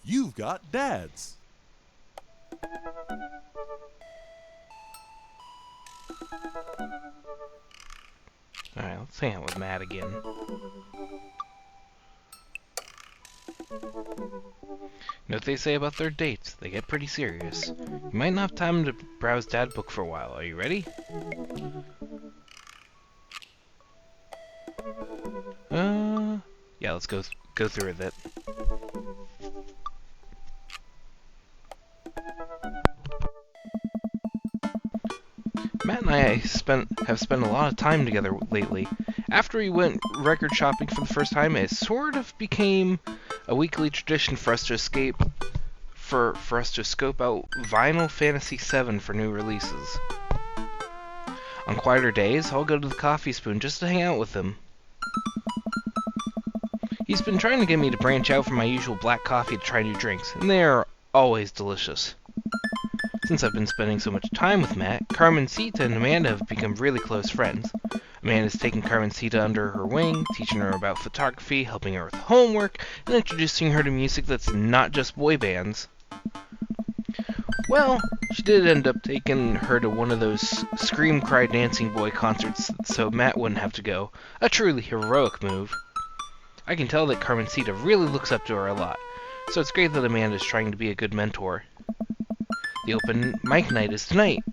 You've got dads. Alright, let's hang out with Matt again. You know what they say about third dates? They get pretty serious. You might not have time to browse Dad Book for a while. Are you ready? Yeah, let's go through with it. Matt and I have spent a lot of time together lately. After we went record shopping for the first time, it sort of became a weekly tradition for us to for us to scope out Vinyl Fantasy VII for new releases. On quieter days, I'll go to the Coffee Spoon just to hang out with him. He's been trying to get me to branch out from my usual black coffee to try new drinks, and they are always delicious. Since I've been spending so much time with Matt, Carmencita and Amanda have become really close friends. Amanda's taken Carmencita under her wing, teaching her about photography, helping her with homework, and introducing her to music that's not just boy bands. Well, she did end up taking her to one of those Scream Cry Dancing Boy concerts so Matt wouldn't have to go. A truly heroic move. I can tell that Carmencita really looks up to her a lot, so it's great that Amanda's trying to be a good mentor. The open mic night is tonight.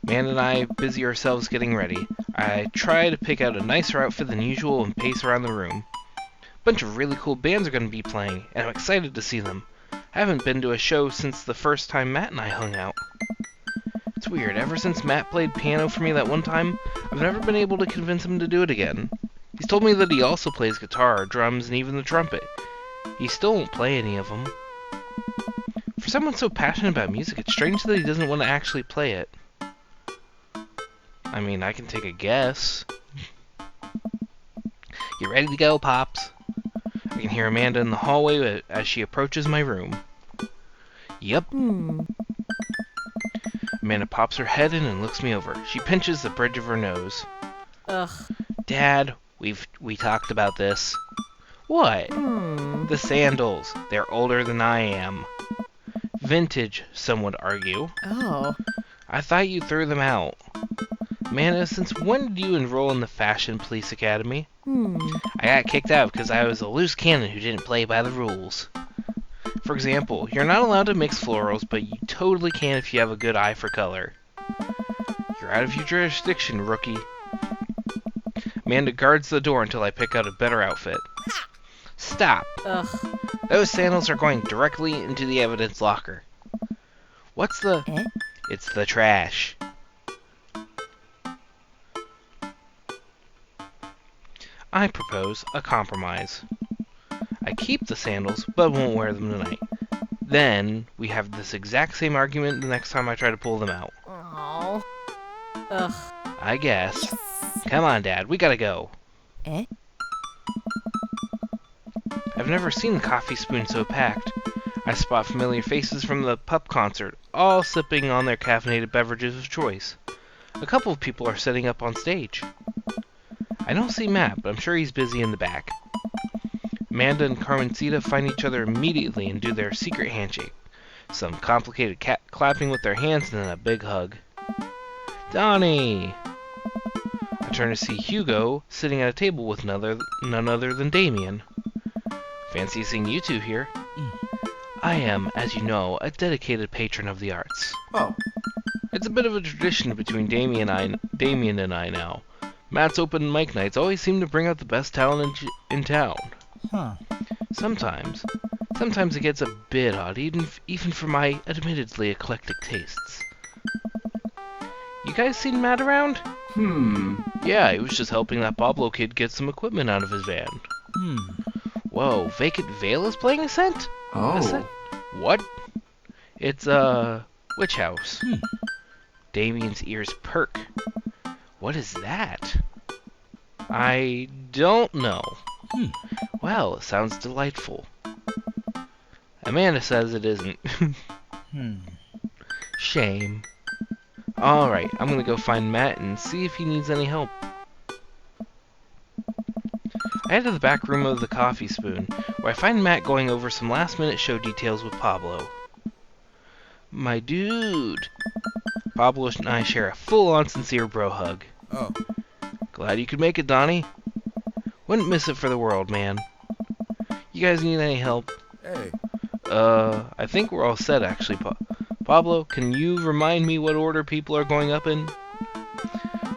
Amanda and I busy ourselves getting ready. I try to pick out a nicer outfit than usual and pace around the room. A bunch of really cool bands are going to be playing, and I'm excited to see them. I haven't been to a show since the first time Matt and I hung out. It's weird, ever since Matt played piano for me that one time, I've never been able to convince him to do it again. He's told me that he also plays guitar, drums, and even the trumpet. He still won't play any of them. For someone so passionate about music, it's strange that he doesn't want to actually play it. I mean, I can take a guess. You ready to go, Pops? I can hear Amanda in the hallway as she approaches my room. Yep. Amanda pops her head in and looks me over. She pinches the bridge of her nose. Ugh. Dad, we talked about this. What? The sandals. They're older than I am. Vintage, some would argue. Oh. I thought you threw them out. Amanda, since when did you enroll in the Fashion Police Academy? I got kicked out because I was a loose cannon who didn't play by the rules. For example, you're not allowed to mix florals, but you totally can if you have a good eye for color. You're out of your jurisdiction, rookie. Amanda guards the door until I pick out a better outfit. Stop! Ugh. Those sandals are going directly into the evidence locker. What's the... Eh? It's the trash. I propose a compromise. I keep the sandals, but won't wear them tonight. Then, we have this exact same argument the next time I try to pull them out. Oh. Ugh. I guess. Come on, Dad, we gotta go. Eh? I've never seen the Coffee Spoon so packed. I spot familiar faces from the pup concert, all sipping on their caffeinated beverages of choice. A couple of people are setting up on stage. I don't see Matt, but I'm sure he's busy in the back. Amanda and Carmencita find each other immediately and do their secret handshake. Some complicated clapping with their hands and then a big hug. Donnie! I turn to see Hugo sitting at a table with none other than Damien. Fancy seeing you two here. I am, as you know, a dedicated patron of the arts. Oh, It's a bit of a tradition between Damien and I now. Matt's open mic nights always seem to bring out the best talent in town. huh. Sometimes it gets a bit odd, even for my admittedly eclectic tastes. You guys seen Matt around? Yeah, he was just helping that Pablo kid get some equipment out of his van. Whoa, Vacant Veil is playing Ascent? Ascent? What? It's, Witch House. Damien's ears perk. What is that? I don't know. Well, it sounds delightful. Amanda says it isn't. Shame. Alright, I'm gonna go find Matt and see if he needs any help. I head to the back room of the Coffee Spoon, where I find Matt going over some last-minute show details with Pablo. My dude. Pablo and I share a full-on sincere bro hug. Oh, Glad you could make it, Donnie. Wouldn't miss it for the world, man. You guys need any help? hey. I think we're all set, actually. Pablo, can you remind me what order people are going up in?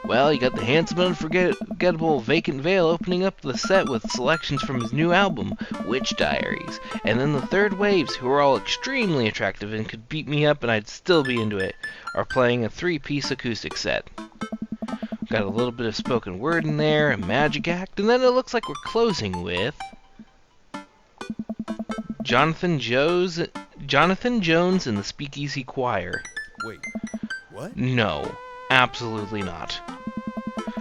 Well, you got the handsome and unforgettable Vacant Veil opening up the set with selections from his new album, Witch Diaries. And then the Third Waves, who are all extremely attractive and could beat me up and I'd still be into it, are playing a 3-piece acoustic set. Got a little bit of spoken word in there, a magic act, and then it looks like we're closing with Jonathan Jones and the Speakeasy Choir. Wait, what? No, absolutely not.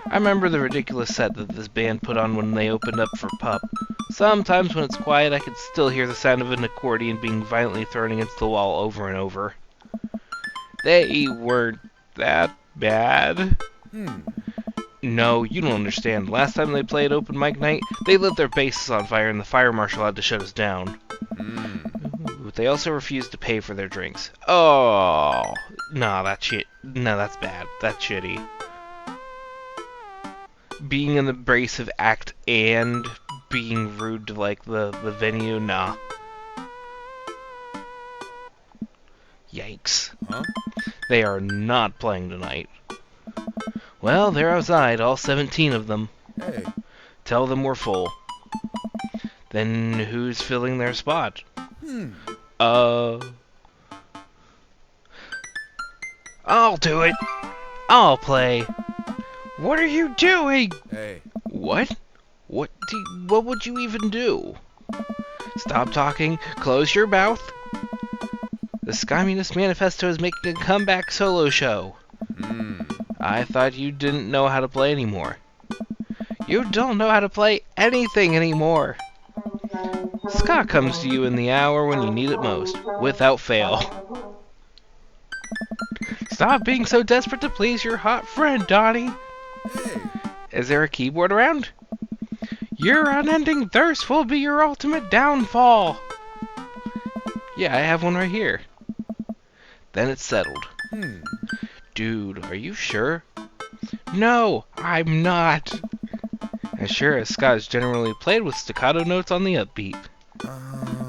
I remember the ridiculous set that this band put on when they opened up for Pup. Sometimes when it's quiet, I could still hear the sound of an accordion being violently thrown against the wall over and over. They weren't that bad. No, you don't understand. Last time they played open mic night, they lit their basses on fire and the fire marshal had to shut us down. Ooh, they also refused to pay for their drinks. Oh, no, that's bad. That's shitty. Being an abrasive act and being rude to, like, the venue, nah. Yikes. Huh? They are not playing tonight. Well, they're outside, all 17 of them. Hey. Tell them we're full. Then who's filling their spot? I'll do it. I'll play. What are you doing? Hey. What? What would you even do? Stop talking. Close your mouth. The Communist Manifesto is making a comeback solo show. I thought you didn't know how to play anymore. You don't know how to play anything anymore. Ska comes to you in the hour when you need it most, without fail. Stop being so desperate to please your hot friend, Donnie. Hey. Is there a keyboard around? Your unending thirst will be your ultimate downfall. Yeah, I have one right here. Then it's settled. Dude, are you sure? No, I'm not. As sure as ska is generally played with staccato notes on the upbeat.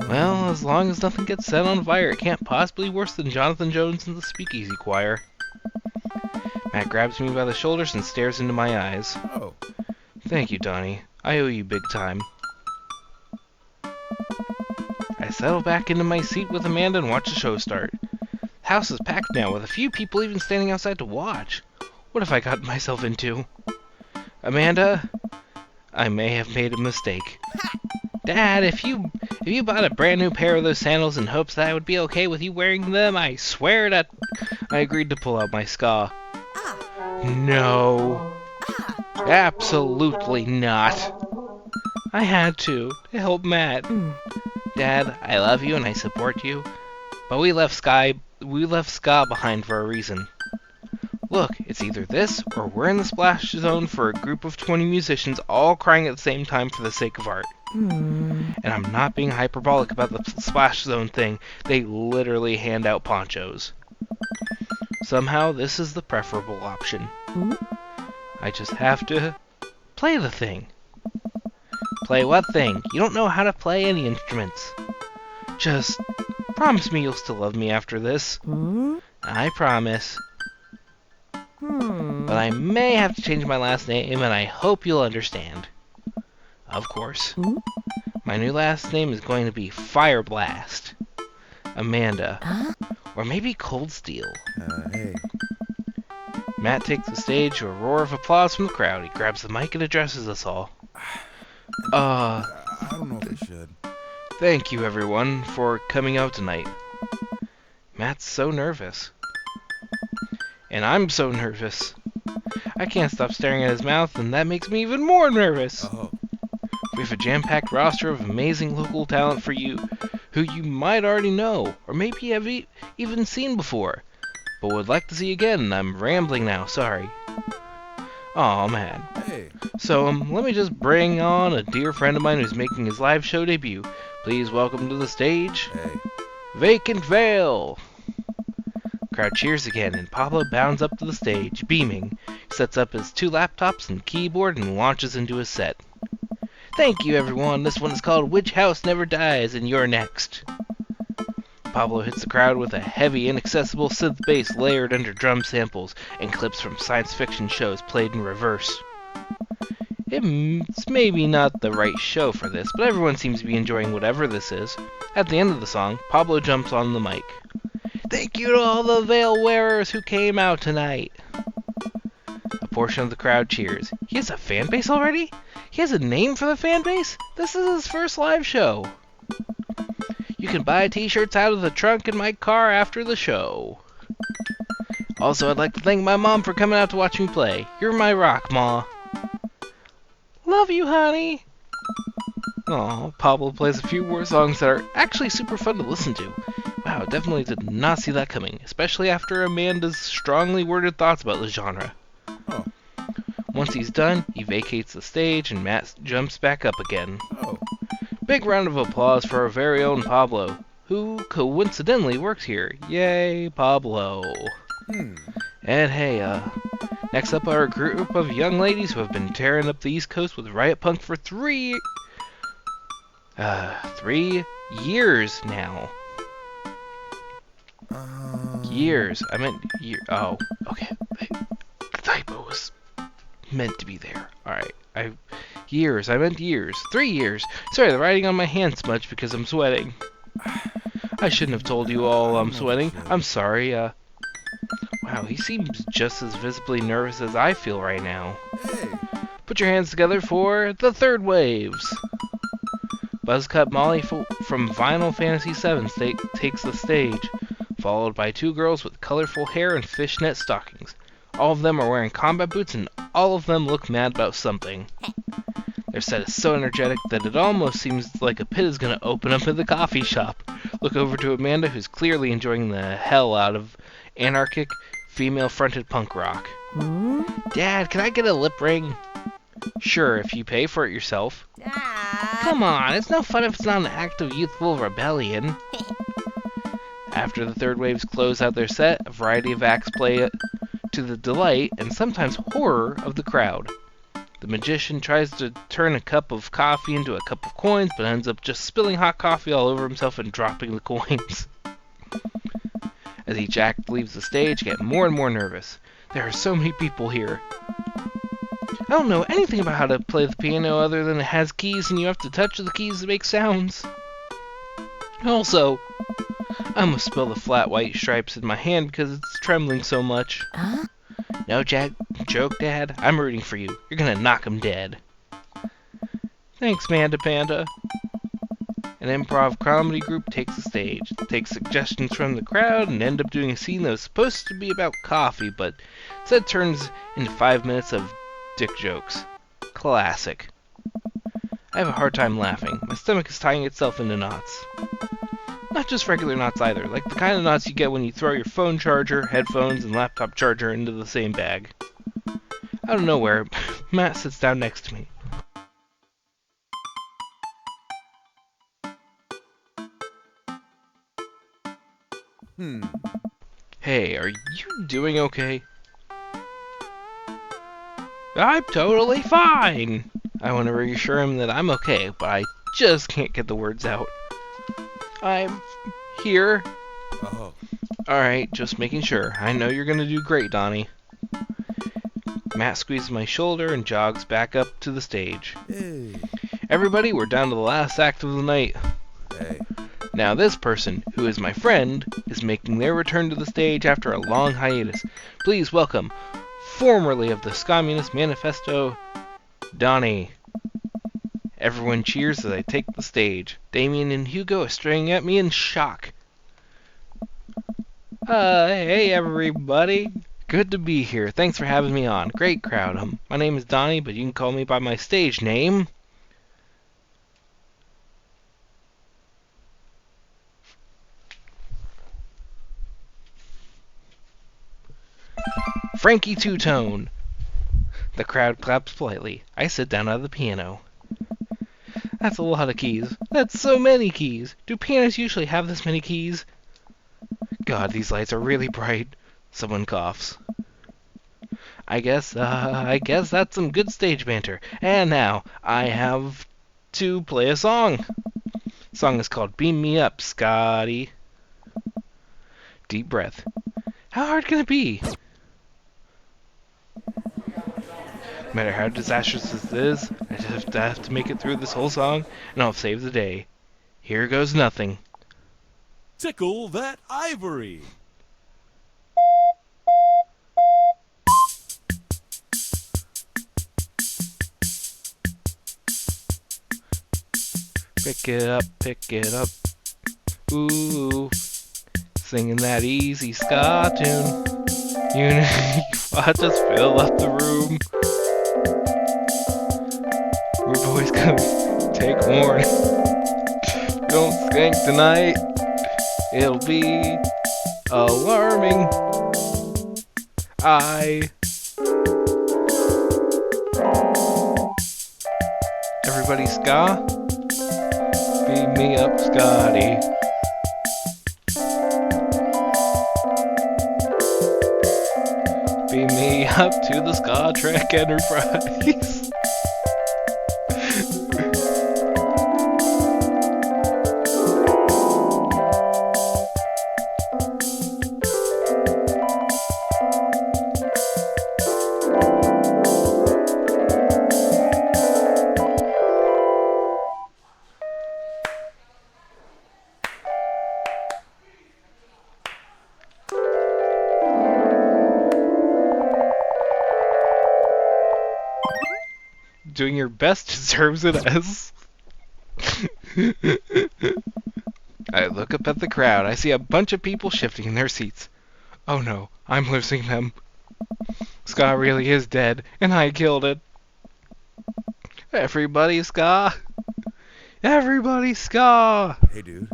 Well, as long as nothing gets set on fire, it can't possibly be worse than Jonathan Jones and the Speakeasy Choir. Matt grabs me by the shoulders and stares into my eyes. Oh. Thank you, Donnie. I owe you big time. I settle back into my seat with Amanda and watch the show start. The house is packed now, with a few people even standing outside to watch. What have I gotten myself into? Amanda, I may have made a mistake. Dad, if you bought a brand new pair of those sandals in hopes that I would be okay with you wearing them, I swear that I agreed to pull out my ska. No. Absolutely not. I had to help Matt. Dad, I love you and I support you, but we left ska behind for a reason. Look, it's either this or we're in the splash zone for a group of 20 musicians all crying at the same time for the sake of art. And I'm not being hyperbolic about the splash zone thing. They literally hand out ponchos. Somehow, this is the preferable option. I just have to play the thing. Play what thing? You don't know how to play any instruments. Just promise me you'll still love me after this. I promise. But I may have to change my last name, and I hope you'll understand. Of course. My new last name is going to be Fireblast. Amanda. Or maybe Cold Steel. Hey. Matt takes the stage to a roar of applause from the crowd. He grabs the mic and addresses us all. I don't know if I should. Thank you everyone for coming out tonight. Matt's so nervous. And I'm so nervous. I can't stop staring at his mouth, and that makes me even more nervous. Oh. We have a jam-packed roster of amazing local talent for you, who you might already know, or maybe have even seen before, but would like to see again. I'm rambling now, sorry. Aw, man. Hey. Hey. So, let me just bring on a dear friend of mine who's making his live show debut. Please welcome to the stage, Hey. Vacant Veil! Crowd cheers again, and Pablo bounds up to the stage, beaming. He sets up his 2 laptops and keyboard and launches into his set. Thank you, everyone. This one is called Which House Never Dies, and you're next. Pablo hits the crowd with a heavy, inaccessible synth bass layered under drum samples and clips from science fiction shows played in reverse. It's maybe not the right show for this, but everyone seems to be enjoying whatever this is. At the end of the song, Pablo jumps on the mic. Thank you to all the veil wearers who came out tonight. A portion of the crowd cheers. He has a fan base already? He has a name for the fan base? This is his first live show. You can buy t-shirts out of the trunk in my car after the show. Also, I'd like to thank my mom for coming out to watch me play. You're my rock, Ma. Love you, honey. Aw, Pablo plays a few more songs that are actually super fun to listen to. Wow, definitely did not see that coming, especially after Amanda's strongly worded thoughts about the genre. Oh. Once he's done, he vacates the stage and Matt jumps back up again. Oh. Big round of applause for our very own Pablo, who coincidentally works here. Yay, Pablo. And hey, next up are a group of young ladies who have been tearing up the East Coast with Riot Punk for 3 years now. Years. I meant year. Oh, okay. The typo was meant to be there. Alright. Years. I meant years. 3 years. Sorry, the writing on my hand smudged because I'm sweating. I shouldn't have told you all I'm sweating. I'm sorry. Wow, he seems just as visibly nervous as I feel right now. Hey. Put your hands together for the Third Waves. Buzzcut Molly from Final Fantasy VII takes the stage, followed by 2 girls with colorful hair and fishnet stockings. All of them are wearing combat boots and all of them look mad about something. Their set is so energetic that it almost seems like a pit is going to open up in the coffee shop. Look over to Amanda, who's clearly enjoying the hell out of anarchic, female-fronted punk rock. Dad, can I get a lip ring? Sure, if you pay for it yourself. Come on, it's no fun if it's not an act of youthful rebellion. After the Third Waves close out their set, a variety of acts play to the delight and sometimes horror of the crowd. The magician tries to turn a cup of coffee into a cup of coins, but ends up just spilling hot coffee all over himself and dropping the coins. As each act leaves the stage, I get more and more nervous. There are so many people here. I don't know anything about how to play the piano other than it has keys and you have to touch the keys to make sounds. Also, I must spill the flat white stripes in my hand because it's trembling so much. No joke, Dad. I'm rooting for you. You're gonna knock him dead. Thanks, Manda Panda. An improv comedy group takes the stage, takes suggestions from the crowd, and end up doing a scene that was supposed to be about coffee, but instead turns into 5 minutes of dick jokes. Classic. I have a hard time laughing. My stomach is tying itself into knots. Not just regular knots either, like the kind of knots you get when you throw your phone charger, headphones, and laptop charger into the same bag. Out of nowhere, Matt sits down next to me. Hey, are you doing okay? I'm totally fine! I want to reassure him that I'm okay, but I just can't get the words out. I'm here. Oh. Alright, just making sure. I know you're gonna do great, Donnie. Matt squeezes my shoulder and jogs back up to the stage. Hey. Everybody, we're down to the last act of the night. Hey. Now this person, who is my friend, is making their return to the stage after a long hiatus. Please welcome, formerly of the Communist Manifesto, Donnie. Everyone cheers as I take the stage. Damien and Hugo are staring at me in shock. Hey everybody. Good to be here. Thanks for having me on. Great crowd. My name is Donnie, but you can call me by my stage name. Frankie Two-Tone. The crowd claps politely. I sit down at the piano. That's a lot of keys. That's so many keys. Do pianos usually have this many keys? God, these lights are really bright. Someone coughs. I guess that's some good stage banter. And now, I have to play a song. The song is called Beam Me Up, Scotty. Deep breath. How hard can it be? No matter how disastrous this is, I just have to make it through this whole song, and I'll save the day. Here goes nothing. Tickle that ivory. Pick it up, pick it up. Ooh, singing that easy ska tune. Unity, I just fill up the room. We're boys gonna take warning. Don't skank tonight. It'll be alarming. Everybody ska? Beam me up, Scotty. Beam me up to the Ska Trek Enterprise. Doing your best deserves an S. I look up at the crowd. I see a bunch of people shifting in their seats. Oh no, I'm losing them. Ska really is dead, and I killed it. Everybody ska! Everybody ska! Hey, dude.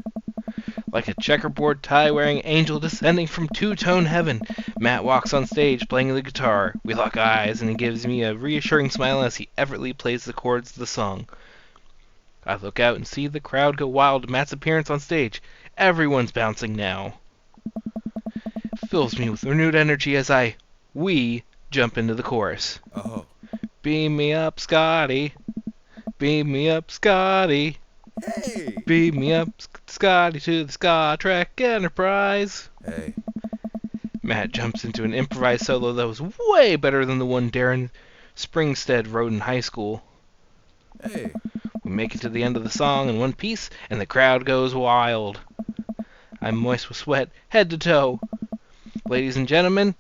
Like a checkerboard tie-wearing angel descending from two-tone heaven, Matt walks on stage playing the guitar. We lock eyes, and he gives me a reassuring smile as he effortlessly plays the chords of the song. I look out and see the crowd go wild at Matt's appearance on stage. Everyone's bouncing now. It fills me with renewed energy as we jump into the chorus. Oh. Beam me up, Scotty. Beam me up, Scotty. Hey. Beam me up, Scotty, to the Ska Trek Enterprise. Hey. Matt jumps into an improvised solo that was way better than the one Darren Springstead wrote in high school. Hey. We make it to the end of the song in one piece, and the crowd goes wild. I'm moist with sweat, head to toe. Ladies and gentlemen,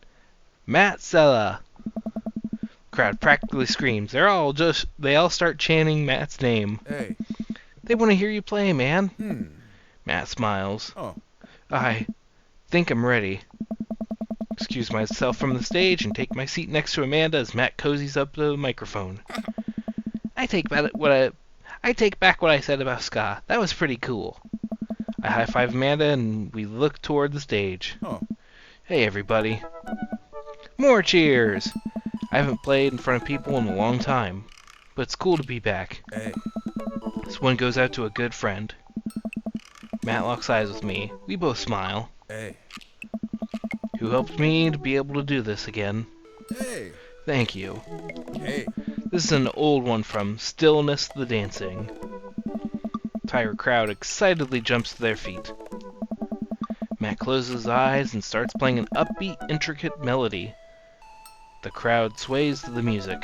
Matt Sella. Crowd practically screams. They all start chanting Matt's name. Hey. They want to hear you play, man. Matt smiles. Oh. I think I'm ready. Excuse myself from the stage and take my seat next to Amanda as Matt cozies up to the microphone. I take back what I said about ska. That was pretty cool. I high-five Amanda and we look toward the stage. Oh. Hey, everybody. More cheers! I haven't played in front of people in a long time, but it's cool to be back. Hey. This one goes out to a good friend. Matt locks eyes with me. We both smile. Hey. Who helped me to be able to do this again. Hey. Thank you. Hey. This is an old one from Stillness the Dancing. Entire crowd excitedly jumps to their feet. Matt closes his eyes and starts playing an upbeat, intricate melody. The crowd sways to the music.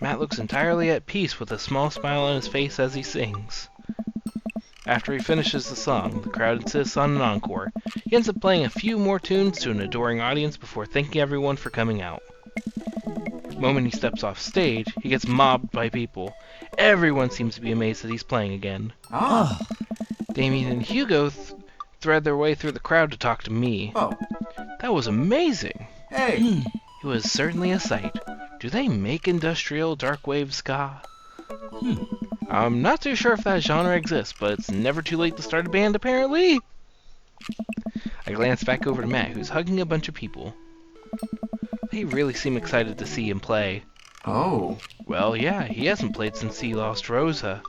Matt looks entirely at peace with a small smile on his face as he sings. After he finishes the song, the crowd insists on an encore. He ends up playing a few more tunes to an adoring audience before thanking everyone for coming out. The moment he steps off stage, he gets mobbed by people. Everyone seems to be amazed that he's playing again. Damien and Hugo thread their way through the crowd to talk to me. That was amazing. Hey! It was certainly a sight. Do they make industrial darkwave ska? I'm not too sure if that genre exists, but it's never too late to start a band, apparently. I glance back over to Matt, who's hugging a bunch of people. They really seem excited to see him play. Oh. Well, yeah, he hasn't played since he lost Rosa.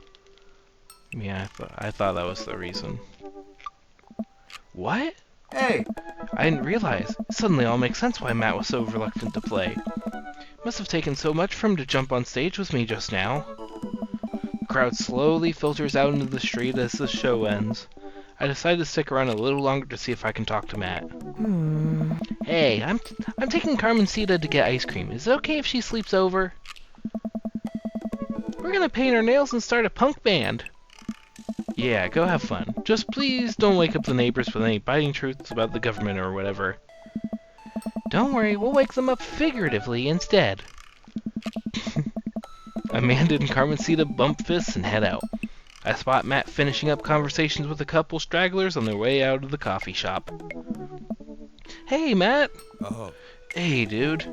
Yeah, I thought that was the reason. What? Hey. I didn't realize. It suddenly all makes sense why Matt was so reluctant to play. Must have taken so much for him to jump on stage with me just now. The crowd slowly filters out into the street as the show ends. I decide to stick around a little longer to see if I can talk to Matt. Hey, I'm taking Carmencita to get ice cream. Is it okay if she sleeps over? We're gonna paint our nails and start a punk band. Yeah, go have fun. Just please don't wake up the neighbors with any biting truths about the government or whatever. Don't worry, we'll wake them up figuratively instead. Amanda and Carmencita bump fists and head out. I spot Matt finishing up conversations with a couple stragglers on their way out of the coffee shop. Hey, Matt. Oh. Hey, dude.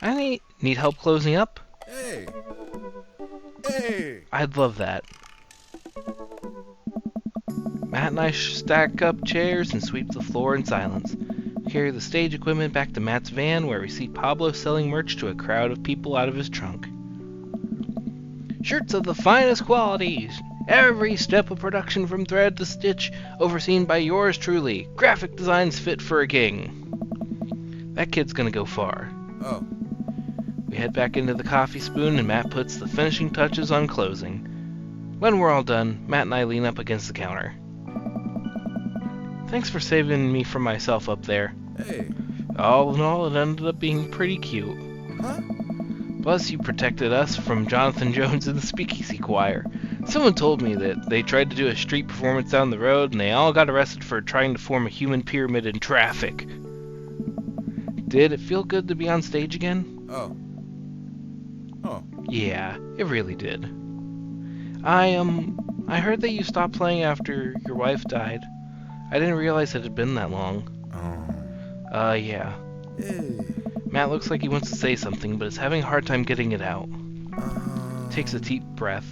I need help closing up? Hey. Hey. I'd love that. Matt and I stack up chairs and sweep the floor in silence. We carry the stage equipment back to Matt's van, where we see Pablo selling merch to a crowd of people out of his trunk. Shirts of the finest quality, every step of production from thread to stitch, overseen by yours truly. Graphic designs fit for a king. That kid's gonna go far. Oh. We head back into the Coffee Spoon and Matt puts the finishing touches on closing. When we're all done, Matt and I lean up against the counter. Thanks for saving me from myself up there. Hey. All in all, it ended up being pretty cute. Huh? Plus, you protected us from Jonathan Jones and the Speakeasy Choir. Someone told me that they tried to do a street performance down the road and they all got arrested for trying to form a human pyramid in traffic. Did it feel good to be on stage again? Oh. Oh. Yeah, it really did. I heard that you stopped playing after your wife died. I didn't realize it had been that long. Oh. Yeah. Hey. Matt looks like he wants to say something, but is having a hard time getting it out. Takes a deep breath.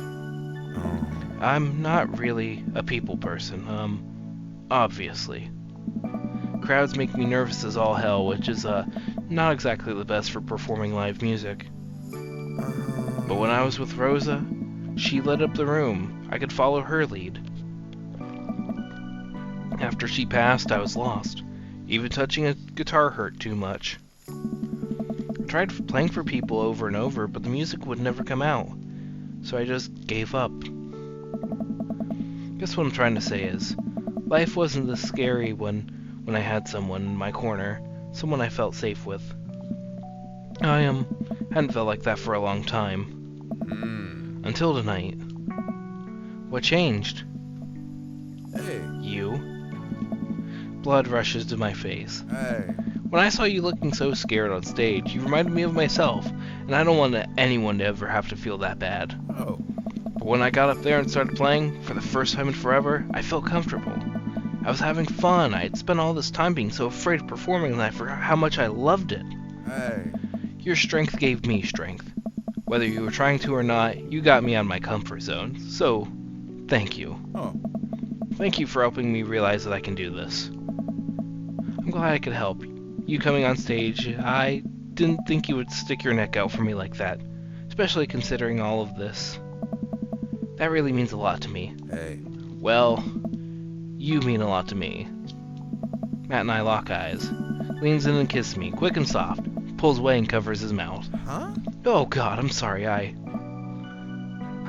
Oh. I'm not really a people person, obviously. Crowds make me nervous as all hell, which is, not exactly the best for performing live music. But when I was with Rosa, she lit up the room. I could follow her lead. After she passed, I was lost. Even touching a guitar hurt too much. I tried playing for people over and over, but the music would never come out. So I just gave up. Guess what I'm trying to say is, life wasn't this scary when I had someone in my corner, someone I felt safe with. I hadn't felt like that for a long time. Until tonight. What changed? Hey. You. Blood rushes to my face. Hey. When I saw you looking so scared on stage, you reminded me of myself, and I don't want anyone to ever have to feel that bad. Oh. But when I got up there and started playing, for the first time in forever, I felt comfortable. I was having fun. I had spent all this time being so afraid of performing and I forgot how much I loved it. Hey. Your strength gave me strength. Whether you were trying to or not, you got me out of my comfort zone. So, thank you. Oh. Thank you for helping me realize that I can do this. I'm glad I could help. You coming on stage, I didn't think you would stick your neck out for me like that, especially considering all of this. That really means a lot to me. Hey. Well, you mean a lot to me. Matt and I lock eyes. Leans in and kisses me, quick and soft. Pulls away and covers his mouth. Huh? Oh god, I'm sorry, I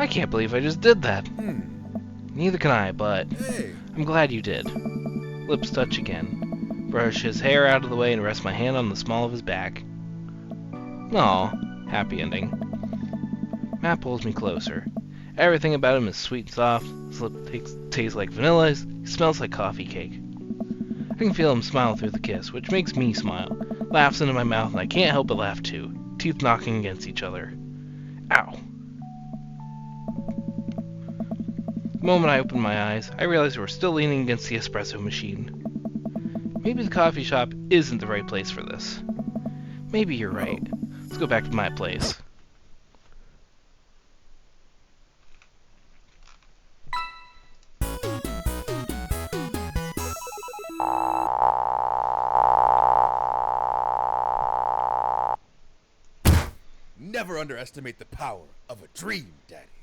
can't believe I just did that. Neither can I, but Hey. I'm glad you did. Lips touch again. Brush his hair out of the way and rest my hand on the small of his back. Aw, happy ending. Matt pulls me closer. Everything about him is sweet and soft. His lip tastes like vanilla. He smells like coffee cake. I can feel him smile through the kiss, which makes me smile. Laughs into my mouth, and I can't help but laugh too. Teeth knocking against each other. Ow. The moment I opened my eyes, I realized we were still leaning against the espresso machine. Maybe the coffee shop isn't the right place for this. Maybe you're right. Let's go back to my place. Never underestimate the power of a dream, Daddy.